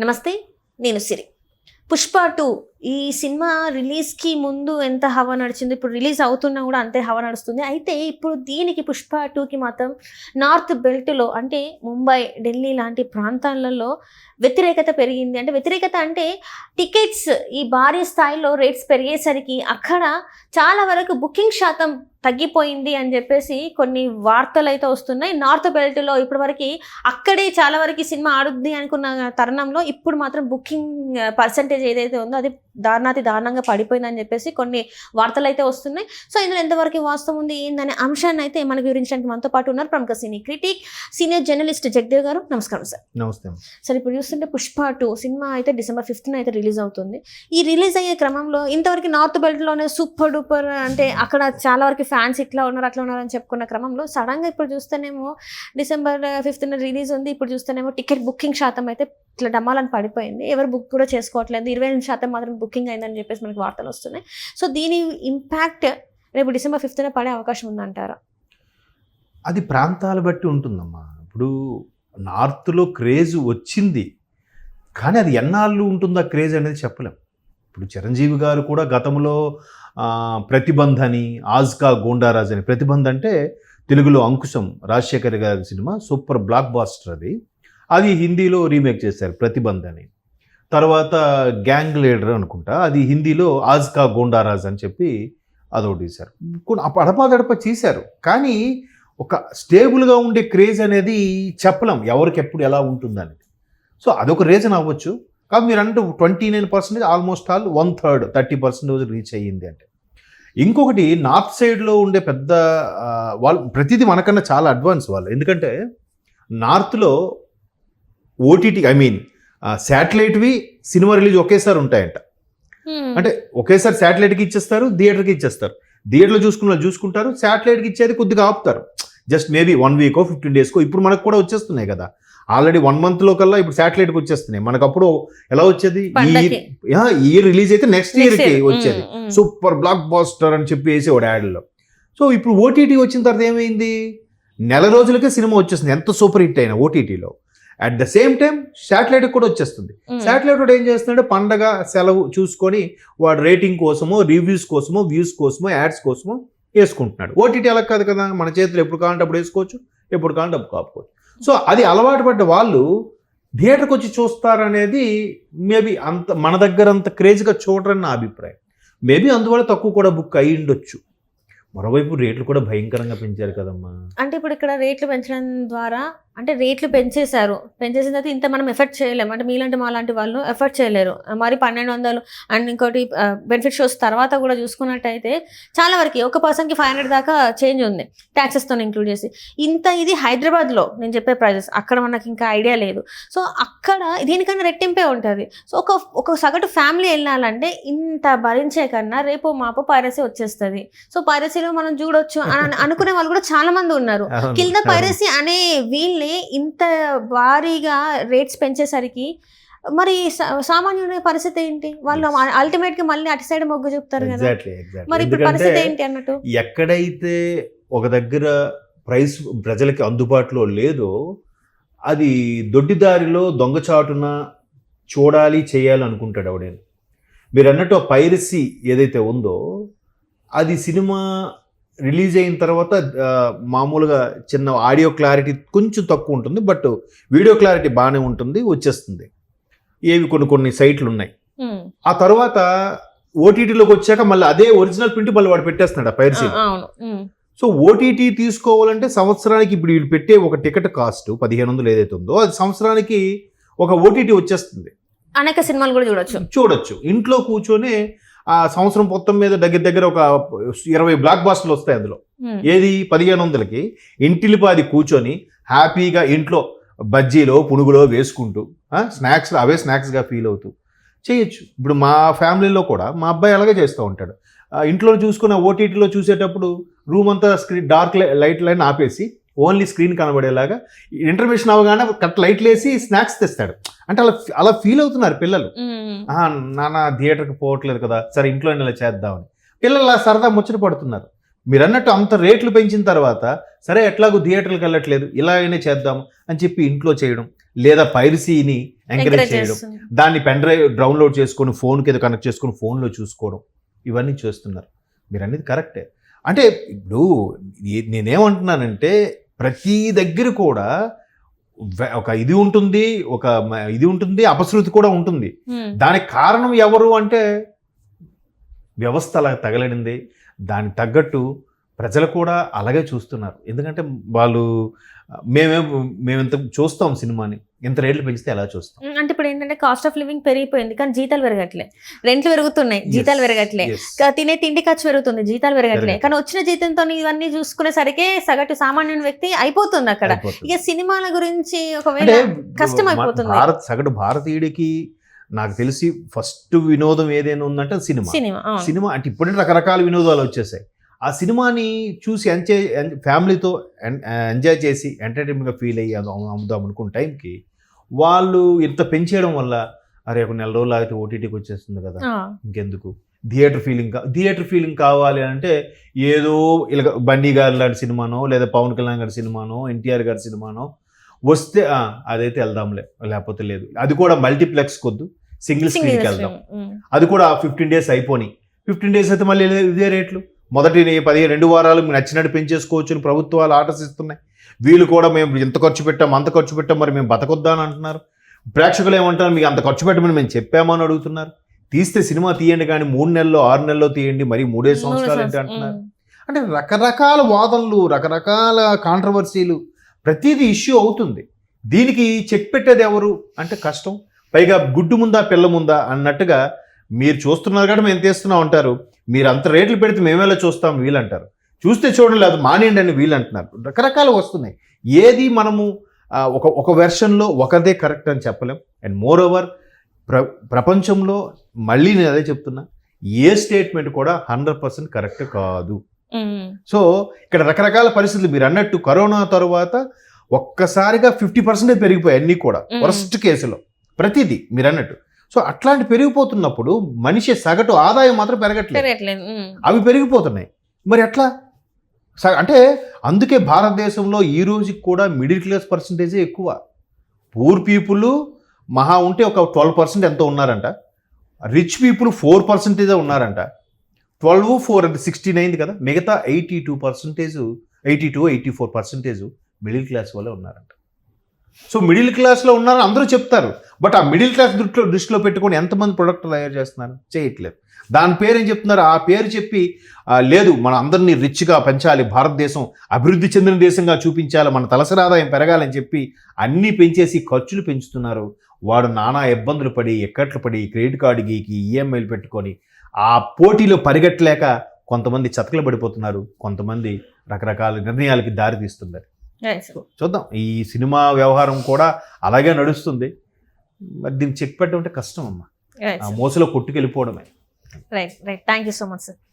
నమస్తే, నేను సిరి. 'పుష్ప 2' ఈ సినిమా రిలీజ్‌కి ముందు ఎంత హవా నడిచిందో, ఇప్పుడు రిలీజ్ అవుతున్నా కూడా అంతే హవా నడుస్తుంది. అయితే ఇప్పుడు దీనికి 'పుష్ప 2'కి మాత్రం నార్త్ బెల్ట్‌లో అంటే ముంబై, ఢిల్లీ లాంటి ప్రాంతాలలో వ్యతిరేకత పెరిగింది. అంటే వ్యతిరేకత అంటే టికెట్స్ ఈ భారీ స్థాయిలో రేట్స్ పెరిగేసరికి అక్కడ చాలా వరకు బుకింగ్ శాతం తగ్గిపోయింది అని చెప్పేసి కొన్ని వార్తలైతే వస్తున్నాయి. నార్త్ బెల్ట్‌లో ఇప్పటివరకు అక్కడే చాలా వరకు సినిమా ఆడుద్ది అనుకున్న తరుణంలో ఇప్పుడు మాత్రం బుకింగ్ పర్సెంటేజ్ ఏదైతే ఉందో అది దారుణాతి దారుణంగా పడిపోయిందని చెప్పేసి కొన్ని వార్తలు అయితే వస్తున్నాయి. సో ఇందులో ఎంతవరకు వాస్తవం ఉంది ఏందనే అంశాన్ని అయితే మనకు వివరించడానికి మనతో పాటు ఉన్నారు ప్రముఖ సినీ క్రిటిక్, సీనియర్ జర్నలిస్ట్ జగదేవ్ గారు. నమస్కారం సార్. నమస్తే సార్, ఇప్పుడు చూస్తుంటే 'పుష్ప 2' సినిమా అయితే December 5th అయితే రిలీజ్ అవుతుంది. ఈ రిలీజ్ అయ్యే క్రమంలో ఇంతవరకు నార్త్ బెల్ట్లోనే సూపర్ డూపర్ అంటే అక్కడ చాలా వరకు ఫ్యాన్స్ ఇట్లా ఉన్నారు అట్లా ఉన్నారు అని చెప్పుకున్న క్రమంలో సడన్గా ఇప్పుడు చూస్తేనేమో December 5th రిలీజ్ ఉంది. ఇప్పుడు చూస్తేనేమో టికెట్ బుకింగ్ శాతం అయితే ఇట్లా డమ్మాలని పడిపోయింది. ఎవరు బుక్ కూడా చేసుకోవట్లేదు. 28% మాత్రం బుకింగ్ అయిందని చెప్పేసి మనకి వార్తలు వస్తున్నాయి. సో దీని ఇంపాక్ట్ రేపు December 5th పడే అవకాశం ఉందంటారా? అది ప్రాంతాలు బట్టి ఉంటుందమ్మా. ఇప్పుడు నార్త్లో క్రేజ్ వచ్చింది, కానీ అది ఎన్నాళ్ళు ఉంటుందా క్రేజ్ అనేది చెప్పలేం. ఇప్పుడు చిరంజీవి గారు కూడా గతంలో ప్రతిబంధ్ అని, ఆజ్కా గోండారాజ్ అని, ప్రతిబంధ్ అంటే తెలుగులో అంకుశం రాజశేఖర్ గారి సినిమా, సూపర్ బ్లాక్ బాస్టర్ అది హిందీలో రీమేక్ చేశారు ప్రతిబంధ్ అని. తర్వాత గ్యాంగ్ లీడర్ అనుకుంటా, అది హిందీలో ఆజ్కా గోండారాజ్ అని చెప్పి అదొకటి తీశారు. అడపాదడప చేశారు, కానీ ఒక స్టేబుల్గా ఉండే క్రేజ్ అనేది చెప్పలేం ఎవరికి ఎప్పుడు ఎలా ఉంటుందని. సో అదొక రీజన్ అవ్వచ్చు. కాబట్టి మీరు అంటే 29% ఆల్మోస్ట్ ఆల్ 1/3 30% రీచ్ అయ్యింది అంటే. ఇంకొకటి నార్త్ సైడ్లో ఉండే పెద్ద వాళ్ళు ప్రతిదీ మనకన్నా చాలా అడ్వాన్స్ వాళ్ళు. ఎందుకంటే నార్త్లో ఓటీటీ శాటిలైట్వి సినిమా రిలీజ్ ఒకేసారి ఉంటాయంట. అంటే ఒకేసారి శాటిలైట్కి ఇచ్చేస్తారు, థియేటర్కి ఇచ్చేస్తారు. థియేటర్లో చూసుకుంటారు, శాటిలైట్కి ఇచ్చేది కొద్దిగా ఆపుతారు. జస్ట్ మేబీ 1 week 15 days ఇప్పుడు మనకు కూడా వచ్చేస్తున్నాయి కదా. ఆల్రెడీ 1 month కల్లా ఇప్పుడు శాటిలైట్కి వచ్చేస్తున్నాయి. మనకు అప్పుడు ఎలా వచ్చేది, ఈ ఇయర్ రిలీజ్ అయితే నెక్స్ట్ ఇయర్కి వచ్చేది సూపర్ బ్లాక్ బాస్టర్ అని చెప్పి వేసేవాడు యాడ్లో. సో ఇప్పుడు ఓటీటీ వచ్చిన తర్వాత ఏమైంది, నెల రోజులకే సినిమా వచ్చేస్తుంది ఎంత సూపర్ హిట్ అయినా ఓటీటీలో. అట్ ద సేమ్ టైం శాటిలైట్కి కూడా వచ్చేస్తుంది. శాటిలైట్ కూడా ఏం చేస్తున్నాడు, పండగ సెలవు చూసుకొని వాడు రేటింగ్ కోసమో, రివ్యూస్ కోసమో, వ్యూస్ కోసమో, యాడ్స్ కోసమో వేసుకుంటున్నాడు. ఓటీటీ అలా కాదు కదా, మన చేతిలో ఎప్పుడు కావాలంటే అప్పుడు వేసుకోవచ్చు, ఎప్పుడు కావాలంటే అప్పుడు కాపుకోవచ్చు. సో అది అలవాటు పడ్డ వాళ్ళు థియేటర్కి వచ్చి చూస్తారనేది మేబీ అంత మన దగ్గర అంత క్రేజ్గా చూడరని నా అభిప్రాయం. మేబీ అందువల్ల తక్కువ కూడా బుక్ అయ్యి ఉండొచ్చు. మరోవైపు రేట్లు కూడా భయంకరంగా పెంచారు కదమ్మా. అంటే ఇప్పుడు ఇక్కడ రేట్లు పెంచడం ద్వారా అంటే రేట్లు పెంచేసిన తర్వాత ఇంత మనం ఎఫర్ట్ చేయలేము. అంటే మీలాంటి మాలాంటి వాళ్ళు ఎఫర్ట్ చేయలేరు. మరి 1200 అండ్ ఇంకోటి బెనిఫిట్ షోస్ తర్వాత కూడా చూసుకున్నట్టయితే చాలా వరకు ఒక పర్సన్కి 500 దాకా చేంజ్ ఉంది ట్యాక్సెస్తో ఇంక్లూడ్ చేసి. ఇది హైదరాబాద్లో నేను చెప్పే ప్రైజెస్, అక్కడ మనకి ఇంకా ఐడియా లేదు. సో అక్కడ దీనికన్నా రెట్టింపే ఉంటుంది. సో ఒక సగటు ఫ్యామిలీ వెళ్ళాలంటే ఇంత భరించే కన్నా రేపో మాపో పైరసీ వచ్చేస్తుంది. సో పైరసీలో మనం చూడొచ్చు అని అనుకునే వాళ్ళు కూడా చాలా మంది ఉన్నారు. కింద పైరసీ అనే వీళ్ళే ఇంత భారీగా రేట్స్ పెంచేసరికి మరి సామాన్యుల పరిస్థితి ఏంటి? వాళ్ళు అల్టిమేట్ గా మళ్ళీ అటు సైడ్ మొగ్గు చూపుతారు కదా. మరి ఇప్పుడు పరిస్థితి ఏంటి అన్నట్టు, ఎక్కడైతే ఒక దగ్గర ప్రైస్ ప్రజలకి అందుబాటులో లేదో అది దొడ్డిదారిలో దొంగచాటున చూడాలి చేయాలి అనుకుంటాడు ఎవడైనా. మీరు అన్నట్టు ఆ పైరసీ ఏదైతే ఉందో అది సినిమా రిలీజ్ అయిన తర్వాత మామూలుగా చిన్న ఆడియో క్లారిటీ కొంచెం తక్కువ ఉంటుంది, బట్ వీడియో క్లారిటీ బాగానే ఉంటుంది, వచ్చేస్తుంది. ఏవి కొన్ని సైట్లు ఉన్నాయి. ఆ తర్వాత ఓటీటీలోకి వచ్చాక మళ్ళీ అదే ఒరిజినల్ ప్రింట్ మళ్ళీ వాడు పెట్టేస్తున్నాడు ఆ పైరసీ. సో ఓటీటీ తీసుకోవాలంటే సంవత్సరానికి ఇప్పుడు వీళ్ళు పెట్టే ఒక టికెట్ కాస్ట్ 1500 ఏదైతే ఉందో అది సంవత్సరానికి ఒక ఓటీటీ వచ్చేస్తుంది. అనేక సినిమాలు కూడా చూడొచ్చు. ఇంట్లో కూర్చొని ఆ సంవత్సరం మొత్తం మీద దగ్గర ఒక 20 బ్లాక్ బాస్టర్లు వస్తాయి అందులో. ఏది 1500కి ఇంటిలిపాది కూర్చొని హ్యాపీగా ఇంట్లో బజ్జీలో పునుగులో వేసుకుంటూ అవే స్నాక్స్గా ఫీల్ అవుతూ చేయొచ్చు. ఇప్పుడు మా ఫ్యామిలీలో కూడా మా అబ్బాయి అలాగే చేస్తూ ఉంటాడు. ఇంట్లో చూసుకున్న ఓటీటీలో చూసేటప్పుడు రూమ్ అంతా డార్క్ లైట్ లైన్ ఆపేసి ఓన్లీ స్క్రీన్ కనబడేలాగా ఇంటర్మిషన్ అవగానే లైట్లు వేసి స్నాక్స్ తెస్తాడు. అంటే అలా ఫీల్ అవుతున్నారు పిల్లలు. నాన్న థియేటర్కి పోవట్లేదు కదా, సరే ఇంట్లో ఇలా చేద్దామని పిల్లలు అలా సరదా ముచ్చట పడుతున్నారు. మీరు అన్నట్టు అంత రేట్లు పెంచిన తర్వాత సరే ఎట్లాగో థియేటర్లకు వెళ్ళట్లేదు, ఇలాగనే చేద్దాం అని చెప్పి ఇంట్లో చేయడం, లేదా పైరసీని ఎంకరేజ్ ఎంకరేజ్ చేయడం, చేస్తుంది. దాన్ని పెన్ డ్రైవ్ డౌన్లోడ్ చేసుకొని ఫోన్కి ఏదో కనెక్ట్ చేసుకొని ఫోన్లో చూసుకోవడం, ఇవన్నీ చేస్తున్నారు. మీరు అనేది కరెక్టే. అంటే ఇప్పుడు నేనేమంటున్నానంటే ప్రతి దగ్గర కూడా ఒక ఇది ఉంటుంది, ఇది ఉంటుంది, అపశృతి కూడా ఉంటుంది. దానికి కారణం ఎవరు అంటే వ్యవస్థ అలా తగలడింది. దానికి తగ్గట్టు ప్రజలు కూడా అలాగే చూస్తున్నారు. ఎందుకంటే వాళ్ళు మేమెంత చూస్తాం సినిమాని, ఎంత రేట్లు పెంచితే ఎలా చూస్తాం. అంటే ఇప్పుడు ఏంటంటే కాస్ట్ ఆఫ్ లివింగ్ పెరిగిపోయింది కానీ జీతాలు పెరగట్లే, రెంట్లు పెరుగుతున్నాయి, జీతాలు పెరగట్లే, తినే తిండి ఖర్చు పెరుగుతుంది, జీతాలు పెరగట్లే. కానీ వచ్చిన జీతంతో ఇవన్నీ చూసుకునేసరికి సగటు సామాన్యుని వ్యక్తి అయిపోతుంది అక్కడ. ఇక సినిమాల గురించి ఒకవేళ కష్టం అయిపోతుంది. సగటు భారతీయుడికి నాకు తెలిసి ఫస్ట్ వినోదం ఏదైనా ఉందంటే సినిమా అంటే ఇప్పుడే రకరకాల వినోదాలు వచ్చేసాయి. ఆ సినిమాని చూసి ఫ్యామిలీతో ఎంజాయ్ చేసి ఎంటర్టైన్మెంట్గా ఫీల్ అయ్యి అమ్ముదాం అనుకున్న టైంకి వాళ్ళు ఇంత పెంచేయడం వల్ల అరే ఒక నెల రోజులు ఆగితే ఓటీటీకి వచ్చేస్తుంది కదా, ఇంకెందుకు థియేటర్ ఫీలింగ్ కావాలి అంటే ఏదో ఇలా బండి గారి లాంటి సినిమానో లేదా పవన్ కళ్యాణ్ గారి సినిమానో ఎన్టీఆర్ గారి సినిమానో వస్తే అదైతే వెళ్దాంలే, లేకపోతే లేదు. అది కూడా మల్టీప్లెక్స్ కొద్దు, సింగిల్ స్క్రీన్కి వెళ్దాం. అది కూడా 15 days అయిపోయి 15 days అయితే మళ్ళీ ఇదే రేట్లు. మొదటి 2 వారాలు మీకు నచ్చినట్టు పెంచేసుకోవచ్చు అని ప్రభుత్వాలు ఆర్డర్స్ ఇస్తున్నాయి. వీళ్ళు కూడా మేము ఇంత ఖర్చు పెట్టాం అంత ఖర్చు పెట్టాం మరి మేము బతకొద్దా అని అంటున్నారు. ప్రేక్షకులు ఏమంటారు, మీకు అంత ఖర్చు పెట్టమని మేము చెప్పామని అడుగుతున్నారు. తీస్తే సినిమా తీయండి కానీ 3 నెలల్లో 6 నెలల్లో తీయండి, మరి 3 సంవత్సరాలు ఏంటి అంటున్నారు. అంటే రకరకాల వాదనలు, రకరకాల కాంట్రవర్సీలు, ప్రతిదీ ఇష్యూ అవుతుంది. దీనికి చెక్ పెట్టేది ఎవరు అంటే కష్టం. పైగా గుడ్డు ముందా పిల్ల ముందా అన్నట్టుగా మీరు చూస్తున్నారు కాబట్టి మేము తీస్తున్నాం అంటారు. మీరు అంత రేట్లు పెడితే మేమేలా చూస్తాం వీళ్ళంటారు. చూస్తే చూడండి లేదు మానేయండి అని వీళ్ళు అంటున్నారు. రకరకాలు వస్తున్నాయి. ఏది మనము ఒక వెర్షన్లో ఒకదే కరెక్ట్ అని చెప్పలేం. అండ్ మోర్ ఓవర్ ప్రపంచంలో మళ్ళీ నేను అదే చెప్తున్నా, ఏ స్టేట్మెంట్ కూడా 100% కరెక్ట్ కాదు. సో ఇక్కడ రకరకాల పరిస్థితులు మీరు అన్నట్టు కరోనా తర్వాత ఒక్కసారిగా 50% పెరిగిపోయాయి అన్నీ కూడా వరస్ట్ కేసులో ప్రతిదీ మీరు అన్నట్టు. సో అట్లాంటి పెరిగిపోతున్నప్పుడు మనిషి సగటు ఆదాయం మాత్రం పెరగట్లేదు, అవి పెరిగిపోతున్నాయి. మరి ఎట్లా అంటే అందుకే భారతదేశంలో ఈ రోజుకి కూడా మిడిల్ క్లాస్ పర్సంటేజే ఎక్కువ. పూర్ పీపుల్ మహా ఉంటే ఒక 12% ఎంతో ఉన్నారంట. రిచ్ పీపుల్ 4% ఉన్నారంట. 12, 4 అంటే 16 కదా. మిగతా 82-84% మిడిల్ క్లాస్ వల్లే ఉన్నారంట. సో మిడిల్ క్లాస్లో ఉన్నారని అందరూ చెప్తారు. బట్ ఆ మిడిల్ క్లాస్ దృష్టిలో పెట్టుకొని ఎంతమంది ప్రొడక్ట్ తయారు చేస్తున్నారు? చేయట్లేదు. దాని పేరు ఏం చెప్తున్నారు? ఆ పేరు చెప్పి లేదు మన అందరినీ రిచ్గా పెంచాలి, భారతదేశం అభివృద్ధి చెందిన దేశంగా చూపించాలి, మన తలసరి ఆదాయం పెరగాలని చెప్పి అన్నీ పెంచేసి ఖర్చులు పెంచుతున్నారు. వాడు నానా ఇబ్బందులు పడి ఎక్కట్లు పడి క్రెడిట్ కార్డు గీకి ఈఎంఐలు పెట్టుకొని ఆ పోటీలో పరిగెట్టలేక కొంతమంది చతకలు పడిపోతున్నారు, కొంతమంది రకరకాల నిర్ణయాలకి దారి తీస్తున్నారు. చూద్దాం, ఈ సినిమా వ్యవహారం కూడా అలాగే నడుస్తుంది. మరి దీన్ని చెక్ పెట్టడం అంటే కష్టం అమ్మా, ఆ మోసలో కొట్టుకెళ్ళిపోవడమే. Right. Thank you so much sir.